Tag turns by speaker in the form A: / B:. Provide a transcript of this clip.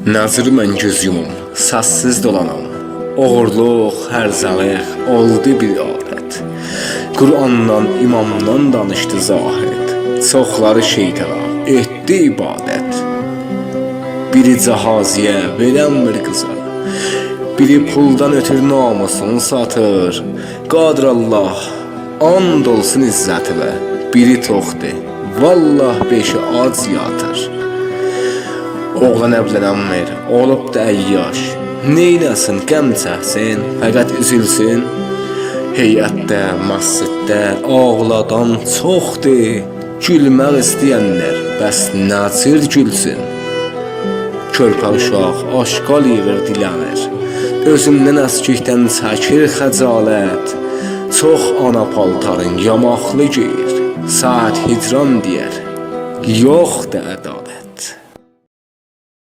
A: Nazır mən göz yumum, səssiz dolanam. Oğurluq, hərzəlik oldu bir adət. Qur'andan, imamdan danışdı zahid. Çoxları şeytana etdi ibadət. Biri cahaziyə verənmir qıza, biri puldan ötür namusunu satır. Qadir Allah, and olsun izzətinə. Biri toxdur, vallah beşi ac yatır. Oğlan evlənənmir, olub da əyyaş. Neyləsin, qəm çəksin, fəqət üzülsün. Heyətdə, məsciddə ağladan çoxdur. Gülmək istəyənlər, bəs nəcür gülsün. Körpə uşaq aşqal yığır dilənir. Özündən əskikdən çəkir xəcalət. Çox ana paltarın yamaqlı geyir. Saat hicran deyər, yoxdur ədalət.